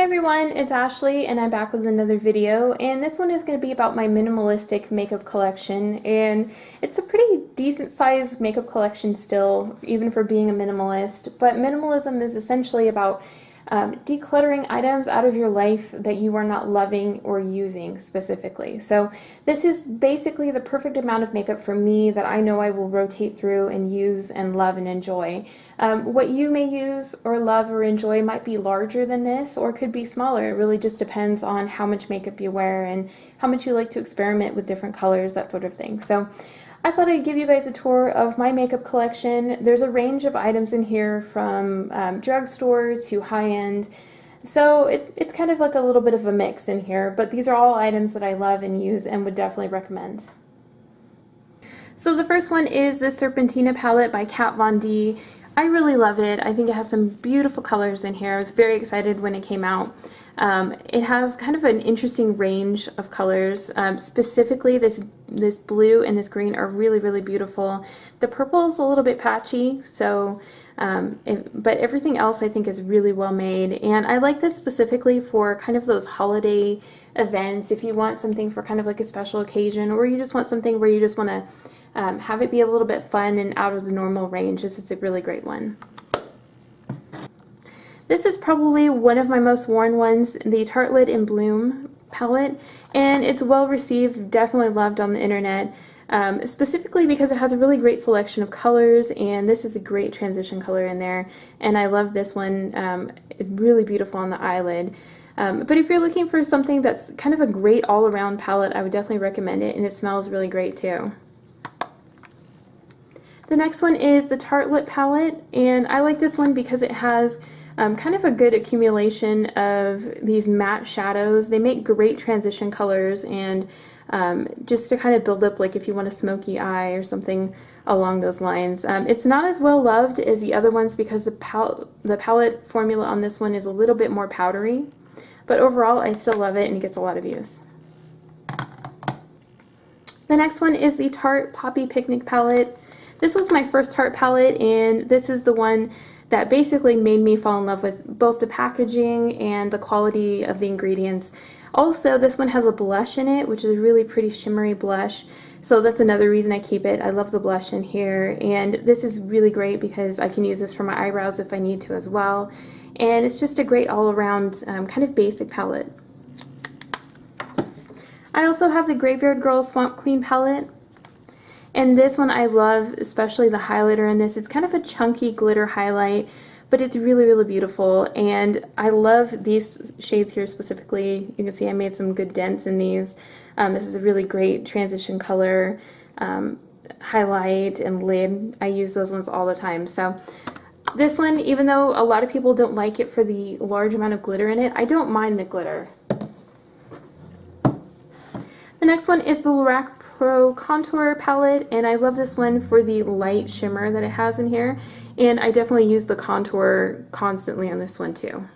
Hey everyone, it's Ashley and I'm back with another video, and this one is going to be about my minimalistic makeup collection, and it's a pretty decent sized makeup collection still, even for being a minimalist, but minimalism is essentially about decluttering items out of your life that you are not loving or using specifically. So this is basically the perfect amount of makeup for me that I know I will rotate through and use and love and enjoy. What you may use or love or enjoy might be larger than this or could be smaller. It really just depends on how much makeup you wear and how much you like to experiment with different colors, that sort of thing. So I thought I'd give you guys a tour of my makeup collection. There's a range of items in here from drugstore to high-end. So it's kind of like a little bit of a mix in here, but these are all items that I love and use and would definitely recommend. So the first one is the Serpentina palette by Kat Von D. I really love it. I think it has some beautiful colors in here. I was very excited when it came out. It has kind of an interesting range of colors. Specifically, this blue and this green are really, really beautiful. The purple is a little bit patchy, so but everything else I think is really well made. And I like this specifically for kind of those holiday events. If you want something for kind of like a special occasion, or you just want something where you just want to have it be a little bit fun and out of the normal range, this is a really great one. This is probably one of my most worn ones, the Tartelette in Bloom palette, and it's well received, definitely loved on the internet, specifically because it has a really great selection of colors, and this is a great transition color in there, and I love this one. It's really beautiful on the eyelid. But if you're looking for something that's kind of a great all-around palette, I would definitely recommend it, and it smells really great too. The next one is the Tartelette palette, and I like this one because it has kind of a good accumulation of these matte shadows. They make great transition colors, and just to kind of build up, like if you want a smoky eye or something along those lines. It's not as well loved as the other ones because the palette formula on this one is a little bit more powdery, but overall I still love it and it gets a lot of use. The next one is the Tarte Poppy Picnic palette. This was my first Tarte palette, and this is the one that basically made me fall in love with both the packaging and the quality of the ingredients. Also, this one has a blush in it, which is a really pretty shimmery blush, so that's another reason I keep it. I love the blush in here, and this is really great because I can use this for my eyebrows if I need to as well, and it's just a great all-around kind of basic palette. I also have the Graveyard Girl Swamp Queen palette. And this one I love, especially the highlighter in this. It's kind of a chunky glitter highlight, but it's really, really beautiful. And I love these shades here specifically. You can see I made some good dents in these. This is a really great transition color highlight and lid. I use those ones all the time. So this one, even though a lot of people don't like it for the large amount of glitter in it, I don't mind the glitter. The next one is the Lorac Pro Contour palette, and I love this one for the light shimmer that it has in here, and I definitely use the contour constantly on this one too.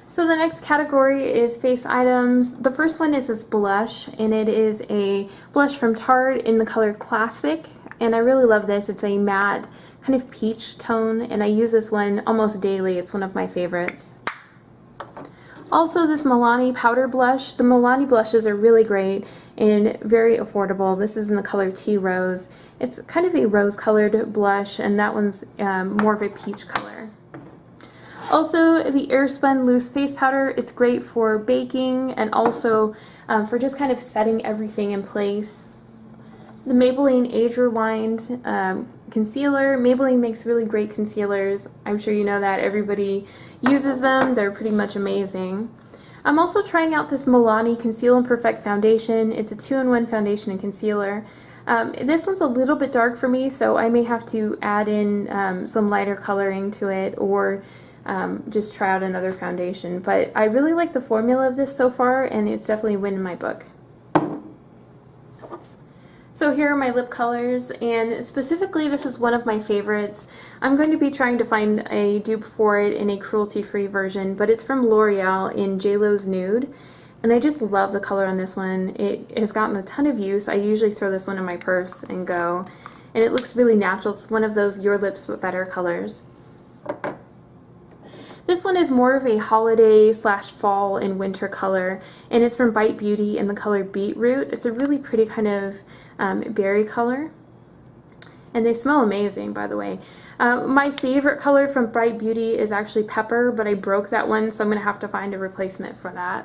So the next category is face items. The first one is this blush, and it is a blush from Tarte in the color Classic, and I really love this. It's a matte kind of peach tone, and I use this one almost daily. It's one of my favorites. Also, this Milani powder blush. The Milani blushes are really great and very affordable. This is in the color Tea Rose. It's kind of a rose-colored blush, and that one's more of a peach color. Also, the Airspun Loose Face Powder. It's great for baking and also for just kind of setting everything in place. The Maybelline Age Rewind concealer. Maybelline makes really great concealers. I'm sure you know that. Everybody uses them. They're pretty much amazing. I'm also trying out this Milani Conceal and Perfect foundation. It's a 2-in-1 foundation and concealer. This one's a little bit dark for me, so I may have to add in some lighter coloring to it, or just try out another foundation. But I really like the formula of this so far, and it's definitely a win in my book. So here are my lip colors, and specifically this is one of my favorites. I'm going to be trying to find a dupe for it in a cruelty-free version, but it's from L'Oreal in JLo's Nude, and I just love the color on this one. It has gotten a ton of use. I usually throw this one in my purse and go, and it looks really natural. It's one of those Your Lips But Better colors. This one is more of a holiday slash fall and winter color, and it's from Bite Beauty in the color Beetroot. It's a really pretty kind of berry color, and they smell amazing, by the way. My favorite color from Bright Beauty is actually Pepper, but I broke that one, so I'm going to have to find a replacement for that.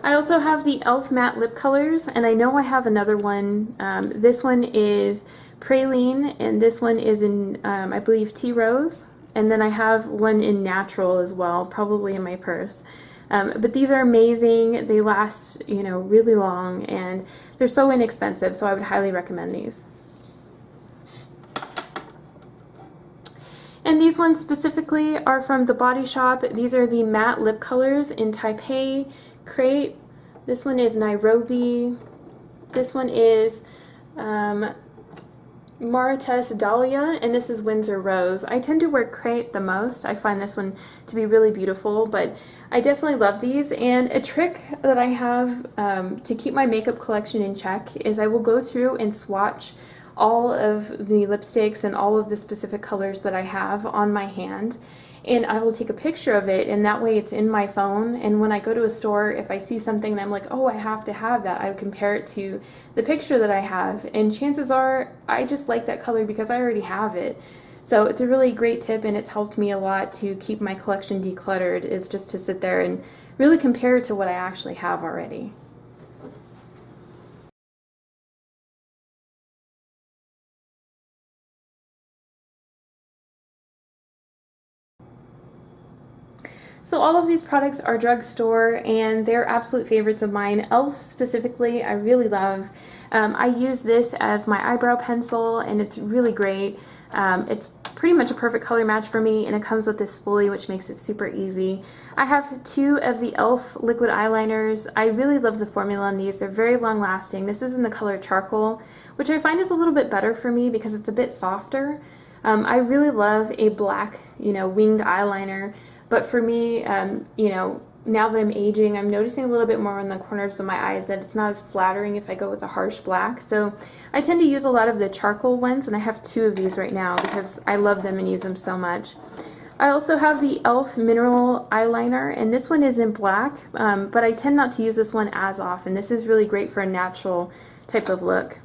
I also have the e.l.f. matte lip colors, and I know I have another one. This one is Praline, and this one is in, I believe, Tea Rose. And then I have one in Natural as well, probably in my purse. But these are amazing. They last, you know, really long, and they're so inexpensive, so I would highly recommend these. And these ones specifically are from The Body Shop. These are the matte lip colors in Taipei, Crate. This one is Nairobi. This one is Marites Dahlia, and this is Windsor Rose. I tend to wear Crate the most. I find this one to be really beautiful, but I definitely love these. And a trick that I have to keep my makeup collection in check is I will go through and swatch all of the lipsticks and all of the specific colors that I have on my hand, and I will take a picture of it, and that way it's in my phone, and when I go to a store, if I see something and I'm like, oh, I have to have that, I would compare it to the picture that I have, and chances are I just like that color because I already have it. So it's a really great tip, and it's helped me a lot to keep my collection decluttered, is just to sit there and really compare it to what I actually have already. So all of these products are drugstore, and they're absolute favorites of mine. e.l.f. specifically, I really love. I use this as my eyebrow pencil, and it's really great. It's pretty much a perfect color match for me, and it comes with this spoolie, which makes it super easy. I have 2 of the e.l.f. liquid eyeliners. I really love the formula on these. They're very long lasting. This is in the color Charcoal, which I find is a little bit better for me because it's a bit softer. I really love a black, winged eyeliner. But for me, now that I'm aging, I'm noticing a little bit more on the corners of my eyes that it's not as flattering if I go with a harsh black. So I tend to use a lot of the charcoal ones, and I have 2 of these right now because I love them and use them so much. I also have the e.l.f. Mineral Eyeliner, and this one is in black, but I tend not to use this one as often. This is really great for a natural type of look.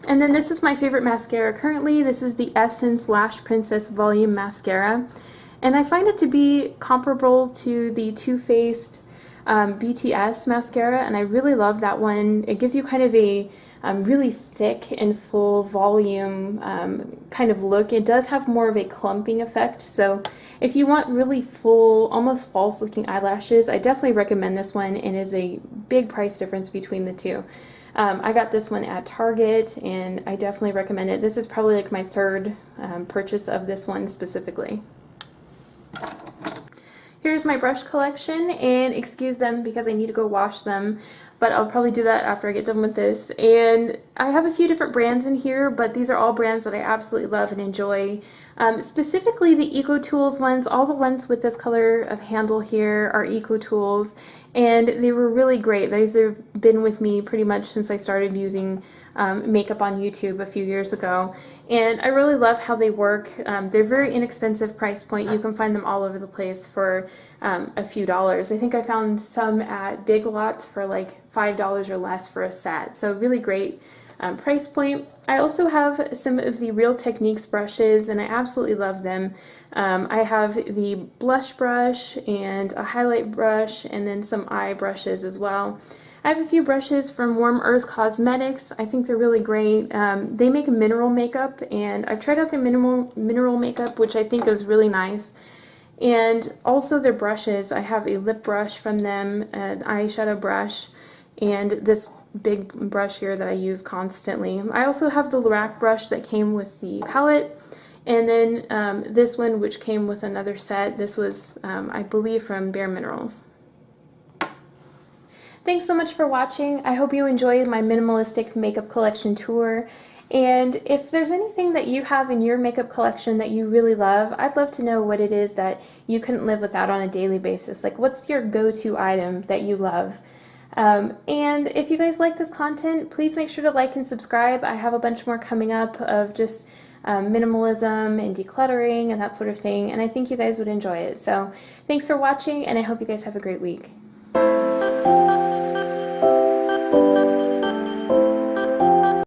And then this is my favorite mascara currently. This is the Essence Lash Princess Volume Mascara. And I find it to be comparable to the Too Faced BTS mascara, and I really love that one. It gives you kind of a really thick and full volume kind of look. It does have more of a clumping effect, so if you want really full, almost false looking eyelashes, I definitely recommend this one, and is a big price difference between the two. I got this one at Target, and I definitely recommend it. This is probably like my 3rd purchase of this one specifically. Here's my brush collection, and excuse them because I need to go wash them, but I'll probably do that after I get done with this. And I have a few different brands in here, but these are all brands that I absolutely love and enjoy. Specifically the Eco Tools ones, all the ones with this color of handle here are Eco Tools, and they were really great. These have been with me pretty much since I started using makeup on YouTube a few years ago, and I really love how they work. They're very inexpensive price point. You can find them all over the place for a few dollars. I think I found some at Big Lots for like $5 or less for a set, so really great price point. I also have some of the Real Techniques brushes, and I absolutely love them. I have the blush brush and a highlight brush, and then some eye brushes as well. I have a few brushes from Warm Earth Cosmetics. I think they're really great. They make mineral makeup, and I've tried out their mineral makeup, which I think is really nice. And also their brushes. I have a lip brush from them, an eyeshadow brush, and this big brush here that I use constantly. I also have the Lorac brush that came with the palette, and then this one, which came with another set. This was, I believe, from Bare Minerals. Thanks so much for watching. I hope you enjoyed my minimalistic makeup collection tour. And if there's anything that you have in your makeup collection that you really love, I'd love to know what it is that you couldn't live without on a daily basis. Like, what's your go-to item that you love? And if you guys like this content, please make sure to like and subscribe. I have a bunch more coming up of just minimalism and decluttering and that sort of thing, and I think you guys would enjoy it. So thanks for watching, and I hope you guys have a great week.